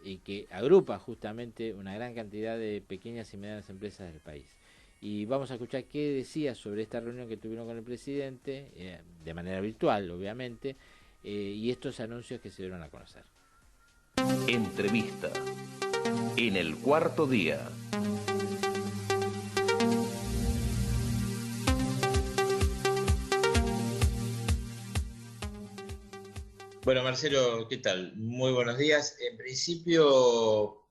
y que agrupa justamente una gran cantidad de pequeñas y medianas empresas del país. Y vamos a escuchar qué decía sobre esta reunión que tuvieron con el presidente, de manera virtual, obviamente, y estos anuncios que se dieron a conocer. Entrevista en el cuarto día. Bueno, Marcelo, ¿qué tal? Muy buenos días. En principio,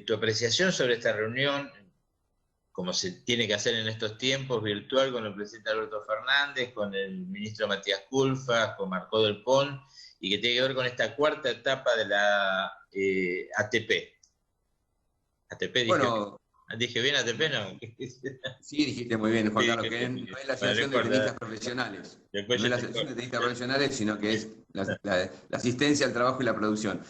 tu apreciación sobre esta reunión, como se tiene que hacer en estos tiempos, virtual, con el presidente Alberto Fernández, con el ministro Matías Culfas, con Marcó del Pon, y que tiene que ver con esta cuarta etapa de la ATP. ATP, dije bien ATP, ¿no? Sí, dijiste muy bien, Juan Sí, Carlos, que no es la Asociación de Tenistas Profesionales. No es la Asociación de Tenistas Profesionales, sino que es la asistencia al trabajo y la producción.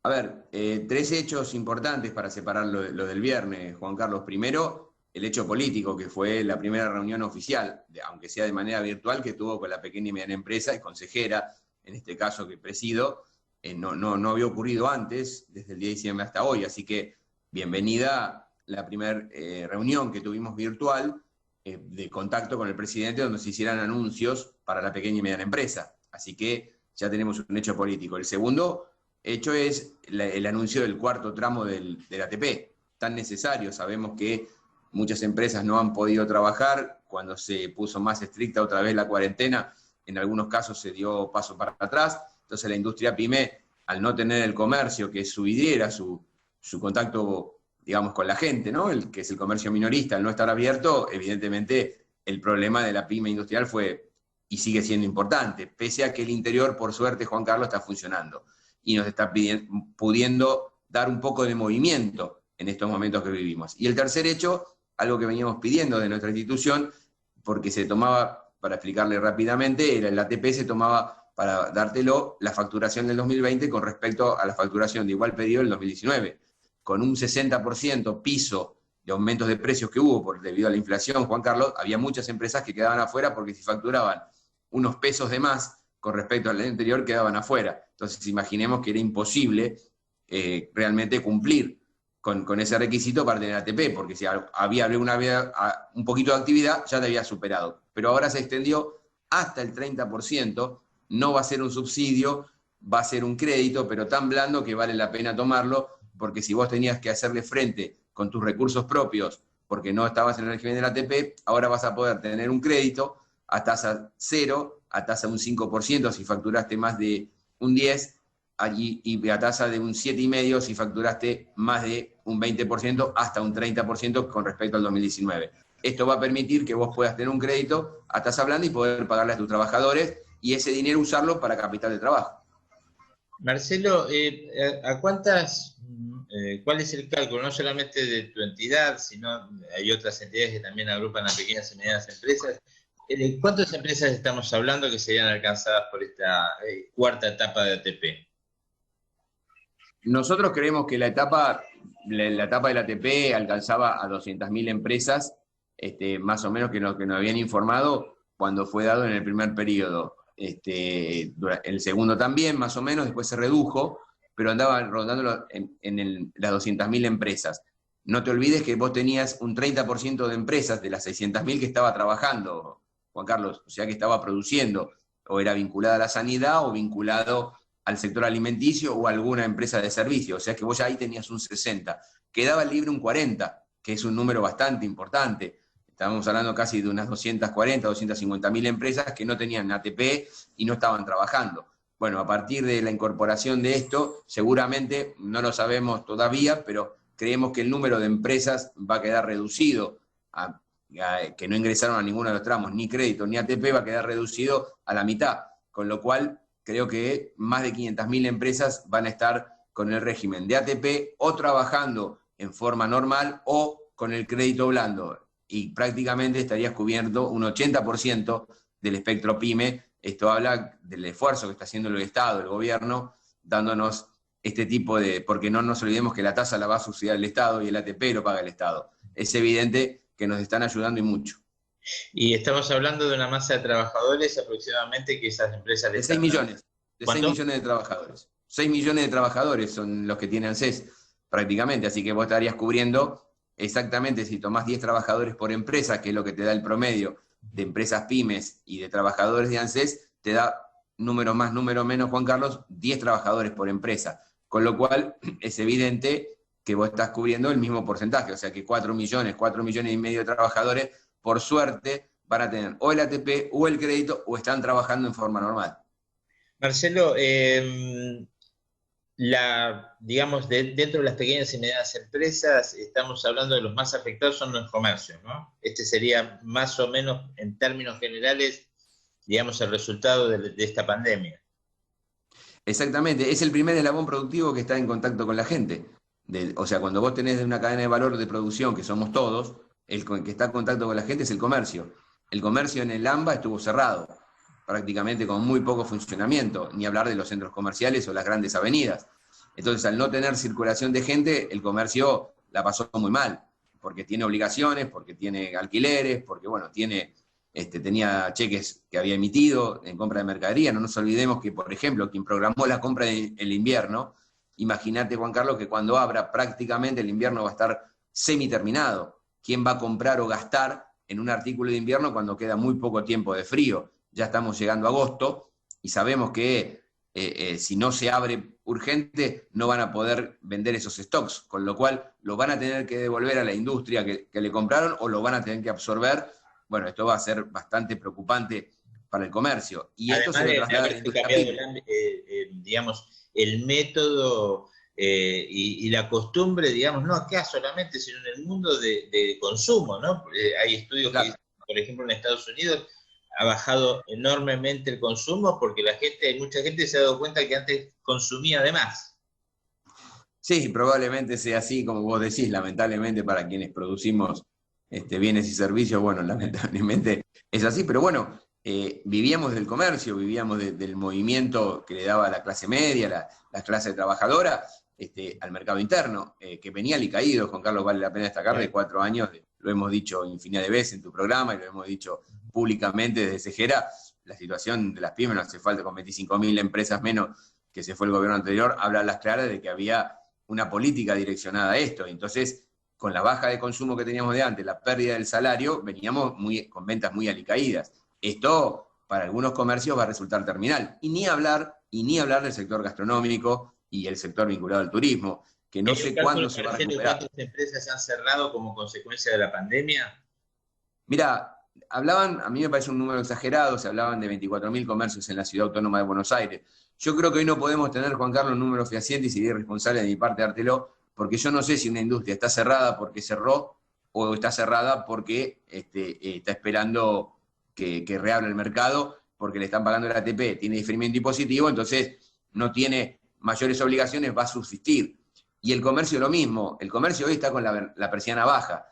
A ver, tres hechos importantes para separar lo del viernes, Juan Carlos. Primero, el hecho político, que fue la primera reunión oficial, aunque sea de manera virtual, que tuvo con la pequeña y mediana empresa y consejera, en este caso que presido. No había ocurrido antes, desde el 10 de diciembre hasta hoy, así que bienvenida la primera reunión que tuvimos virtual de contacto con el presidente, donde se hicieran anuncios para la pequeña y mediana empresa. Así que ya tenemos un hecho político. El segundo hecho es el anuncio del cuarto tramo del ATP, tan necesario. Sabemos que muchas empresas no han podido trabajar. Cuando se puso más estricta otra vez la cuarentena, en algunos casos se dio paso para atrás. Entonces la industria pyme, al no tener el comercio, que es su vidriera, su contacto, digamos, con la gente, ¿no? El que es el comercio minorista, al no estar abierto, evidentemente el problema de la pyme industrial fue y sigue siendo importante, pese a que el interior, por suerte, Juan Carlos, está funcionando y nos está pudiendo dar un poco de movimiento en estos momentos que vivimos. Y el tercer hecho, algo que veníamos pidiendo de nuestra institución, porque se tomaba, para explicarle rápidamente, el ATP se tomaba para dártelo la facturación del 2020 con respecto a la facturación de igual periodo del 2019. Con un 60% piso de aumentos de precios que hubo debido a la inflación, Juan Carlos, había muchas empresas que quedaban afuera porque si facturaban unos pesos de más con respecto al año anterior, quedaban afuera. Entonces imaginemos que era imposible realmente cumplir con ese requisito para tener ATP, porque si había un poquito de actividad, ya te había superado. Pero ahora se extendió hasta el 30%, no va a ser un subsidio, va a ser un crédito, pero tan blando que vale la pena tomarlo, porque si vos tenías que hacerle frente con tus recursos propios porque no estabas en el régimen del ATP, ahora vas a poder tener un crédito a tasa cero, a tasa de un 5% si facturaste más de un 10%, y a tasa de un 7,5% si facturaste más de un 20%, hasta un 30% con respecto al 2019. Esto va a permitir que vos puedas tener un crédito a tasa blanda y poder pagarle a tus trabajadores y ese dinero usarlo para capital de trabajo. Marcelo, ¿cuál es el cálculo? No solamente de tu entidad, sino hay otras entidades que también agrupan a pequeñas y medianas empresas. ¿Cuántas empresas estamos hablando que serían alcanzadas por esta cuarta etapa de ATP? Nosotros creemos que la etapa del ATP alcanzaba a 200.000 empresas, más o menos que nos habían informado cuando fue dado en el primer periodo. El segundo también, más o menos, después se redujo, pero andaba rondando en las 200.000 empresas. No te olvides que vos tenías un 30% de empresas de las 600.000 que estaba trabajando, Juan Carlos, o sea que estaba produciendo, o era vinculada a la sanidad o vinculado al sector alimenticio o a alguna empresa de servicio, o sea que vos ya ahí tenías un 60%. Quedaba libre un 40%, que es un número bastante importante. Estábamos hablando casi de unas 240, 250.000 empresas que no tenían ATP y no estaban trabajando. Bueno, a partir de la incorporación de esto, seguramente, no lo sabemos todavía, pero creemos que el número de empresas va a quedar reducido, que no ingresaron a ninguno de los tramos, ni crédito ni ATP, va a quedar reducido a la mitad, con lo cual creo que más de 500.000 empresas van a estar con el régimen de ATP o trabajando en forma normal o con el crédito blando. Y prácticamente estarías cubierto un 80% del espectro PYME. Esto habla del esfuerzo que está haciendo el Estado, el gobierno, dándonos este tipo de... Porque no nos olvidemos que la tasa la va a subsidiar el Estado y el ATP lo paga el Estado. Es evidente que nos están ayudando y mucho. Y estamos hablando de una masa de trabajadores aproximadamente que esas empresas... De 6 millones. De 6 millones de trabajadores. 6 millones de trabajadores son los que tiene ANSES. prácticamente, así que vos estarías cubriendo exactamente, si tomás 10 trabajadores por empresa, que es lo que te da el promedio de empresas pymes y de trabajadores de ANSES, te da número más, número menos, Juan Carlos, 10 trabajadores por empresa, con lo cual es evidente que vos estás cubriendo el mismo porcentaje, o sea que 4 millones y medio de trabajadores, por suerte, van a tener o el ATP o el crédito o están trabajando en forma normal. Marcelo, digamos, dentro de las pequeñas y medianas empresas, estamos hablando de los más afectados son los comercios, ¿no? Este sería más o menos, en términos generales, digamos, el resultado de esta pandemia. Exactamente, es el primer eslabón productivo que está en contacto con la gente. O sea, cuando vos tenés una cadena de valor de producción, que somos todos, el que está en contacto con la gente es el comercio. El comercio en el AMBA estuvo cerrado, prácticamente con muy poco funcionamiento, ni hablar de los centros comerciales o las grandes avenidas. Entonces, al no tener circulación de gente, el comercio la pasó muy mal, porque tiene obligaciones, porque tiene alquileres, porque, bueno, tenía cheques que había emitido en compra de mercadería. No nos olvidemos que, por ejemplo, quien programó la compra en el invierno, imagínate, Juan Carlos, que cuando abra prácticamente el invierno va a estar semiterminado. ¿Quién va a comprar o gastar en un artículo de invierno cuando queda muy poco tiempo de frío? Ya estamos llegando a agosto y sabemos que si no se abre urgente no van a poder vender esos stocks, con lo cual lo van a tener que devolver a la industria que le compraron o lo van a tener que absorber. Bueno, esto va a ser bastante preocupante para el comercio. Y además esto se lo traslada a la industria, digamos, el método y la costumbre, digamos, no acá solamente, sino en el mundo de consumo, ¿no? Hay estudios que dicen, por ejemplo, en Estados Unidos ha bajado enormemente el consumo porque mucha gente se ha dado cuenta que antes consumía de más. Sí, probablemente sea así, como vos decís, lamentablemente para quienes producimos bienes y servicios, bueno, lamentablemente es así, pero bueno, vivíamos del comercio, vivíamos del movimiento que le daba la clase media, la clase trabajadora, al mercado interno, que venía alicaído. Juan Carlos, vale la pena destacar, de 4 años, lo hemos dicho infinidad de veces en tu programa y lo hemos dicho públicamente desde Segera, la situación de las pymes, no hace falta, con 25.000 empresas menos que se fue el gobierno anterior, habla a las claras de que había una política direccionada a esto. Entonces, con la baja de consumo que teníamos de antes, la pérdida del salario, veníamos con ventas muy alicaídas. Esto, para algunos comercios, va a resultar terminal. Y ni hablar del sector gastronómico y el sector vinculado al turismo, que no sé cuándo se va a recuperar. ¿Cuántas empresas se han cerrado como consecuencia de la pandemia? Mira, hablaban, a mí me parece un número exagerado, se hablaban de 24.000 comercios en la Ciudad Autónoma de Buenos Aires. Yo creo que hoy no podemos tener, Juan Carlos, números fehacientes y sería irresponsable de mi parte dártelo, porque yo no sé si una industria está cerrada porque cerró o está cerrada porque está esperando que reabra el mercado, porque le están pagando el ATP, tiene diferimiento impositivo, entonces no tiene mayores obligaciones, va a subsistir. Y el comercio lo mismo, el comercio hoy está con la persiana baja.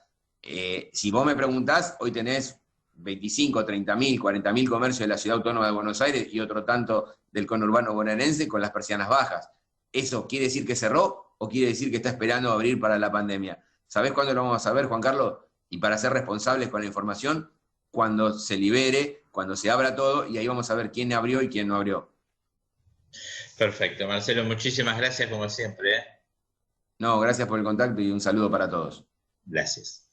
Si vos me preguntás, hoy tenés 25, 30.000, 40.000 comercios de la Ciudad Autónoma de Buenos Aires y otro tanto del conurbano bonaerense con las persianas bajas. ¿Eso quiere decir que cerró o quiere decir que está esperando abrir para la pandemia? ¿Sabés cuándo lo vamos a saber, Juan Carlos? Y para ser responsables con la información, cuando se libere, cuando se abra todo, y ahí vamos a ver quién abrió y quién no abrió. Perfecto, Marcelo, muchísimas gracias como siempre. No, gracias por el contacto y un saludo para todos. Gracias.